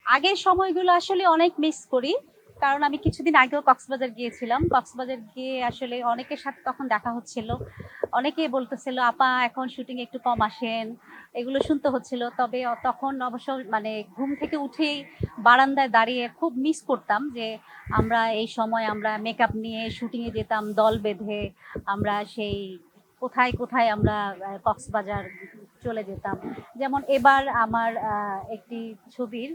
আগের সময়গুলো আসলে অনেক মিস করি। কারণ আমি কিছুদিন আগেও কক্সবাজার গিয়েছিলাম। কক্সবাজার গিয়ে আসলে অনেকের সাথে তখন দেখা হচ্ছিল। অনেকেই বলতেছিল, "আপা এখন শুটিং এ একটু কম আসেন।" এগুলো শুনতে হচ্ছিল। তবে তখন অবশ্য মানে ঘুম থেকে উঠেই বারান্দায় দাঁড়িয়ে খুব মিস করতাম যে আমরা এই সময় আমরা মেকআপ নিয়ে শুটিং এ যেতাম দল বেঁধে। আমরা সেই কোথায়, কোথায় আমরা কক্সবাজার চলে যেতাম। যেমন এবার আমার একটি ছবির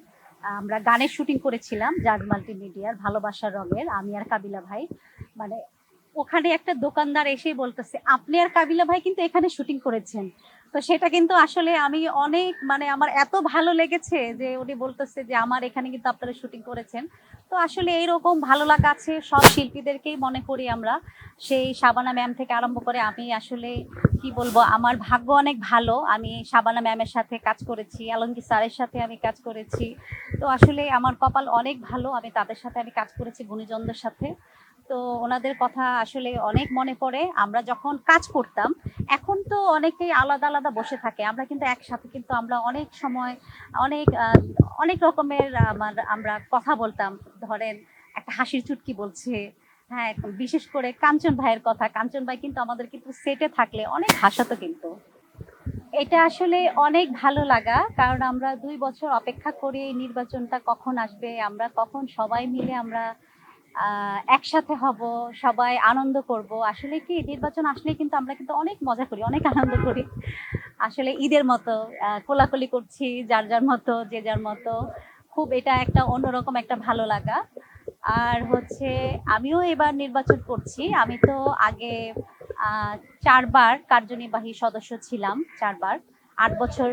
আমরা গানের শুটিং করেছিলাম জাজ মাল্টিমিডিয়ার 'ভালোবাসার রঙের' আমি আর কাবিলা ভাই। মানে ওখানে একটা দোকানদার এসেই বলতেছে, "আপনি আর কাবিলা ভাই কিন্তু এখানে শুটিং করেছেন।" তো সেটা কিন্তু আসলে আমি অনেক মানে আমার এত ভালো লেগেছে যে উনি বলতেছে যে, "আমার এখানে কিন্তু আপনারা শুটিং করেছেন।" তো আসলে এইরকম ভালো লাগা আছে সব শিল্পীদেরকেই মনে করি আমরা। সেই শাবানা ম্যাম থেকে আরম্ভ করে আমি আসলে কি বলবো আমার ভাগ্য অনেক ভালো। আমি শাবানা ম্যামের সাথে কাজ করেছি, আলমগীর স্যারের সাথে আমি কাজ করেছি। তো আসলে আমার কপাল অনেক ভালো। আমি তাদের সাথে আমি কাজ করেছি গুণীজনদের সাথে। তো ওনাদের কথা আসলে অনেক মনে পড়ে। আমরা যখন কাজ করতাম, এখন তো অনেকেই আলাদা, আলাদা বসে থাকে। আমরা কিন্তু একসাথে কিন্তু আমরা অনেক সময় অনেক অনেক রকমের আমরা কথা বলতাম। ধরেন একটা হাসির চুটকি বলছে, হ্যাঁ, বিশেষ করে কাঞ্চন ভাইয়ের কথা। কাঞ্চন ভাই কিন্তু আমাদের কিন্তু সেটে থাকলে অনেক হাসাতো কিন্তু। এটা আসলে অনেক ভালো লাগা। কারণ আমরা ২ বছর অপেক্ষা করি এই নির্বাচনটা কখন আসবে, আমরা কখন সবাই মিলে আমরা একসাথে হব, সবাই আনন্দ করব। আসলে কি নির্বাচন আসলেই কিন্তু আমরা কিন্তু অনেক মজা করি, অনেক আনন্দ করি। আসলে ঈদের মতো কোলাকুলি করছি যার, যার মতো, যে যার মতো। খুব এটা একটা অন্যরকম একটা ভালো লাগা। আর হচ্ছে আমিও এবার নির্বাচন করছি। আমি তো আগে আ ৪ বার কার্যনির্বাহী সদস্য ছিলাম, ৪ বার। ৮ বছর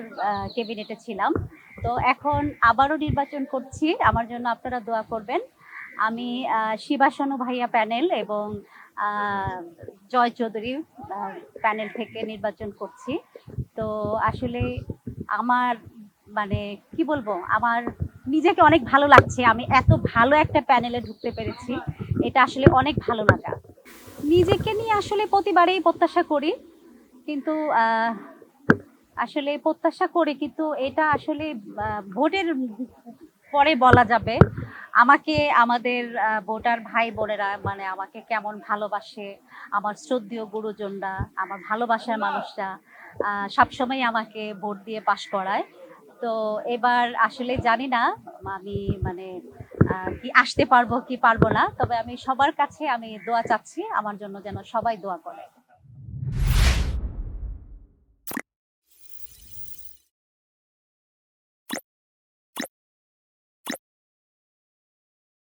ক্যাবিনেটে ছিলাম। তো এখন আবারও নির্বাচন করছি। আমার জন্য আপনারা দোয়া করবেন। আমি শিবা শানু ভাইয়া প্যানেল এবং আ জয় চৌধুরী আ প্যানেল থেকে নির্বাচন করছি। তো আসলে আমার মানে কি বলবো? আমার নিজেকে অনেক ভালো লাগছে। আমি এত ভালো একটা প্যানেলে ঢুকতে পেরেছি। এটা আসলে অনেক ভালো লাগা। নিজেকে নিয়ে আসলে প্রতিবারেই প্রত্যাশা করি। কিন্তু আসলে প্রত্যাশা করি কিন্তু এটা আসলে ভোটের পরে বলা যাবে। আমাকে আমাদের ভোটার ভাই-বোনেরা মানে আমাকে কেমন ভালোবাসে, আমার শ্রদ্ধেয় গুরুজনরা, আমার ভালোবাসার মানুষরা সবসময়ই আমাকে ভোট দিয়ে পাস করায়। তো এবার আসলে জানি না আমি মানে কি আসতে পারবো কি পারবো না। তবে আমি সবার কাছে আমি দোয়া চাচ্ছি আমার জন্য যেন সবাই দোয়া করে।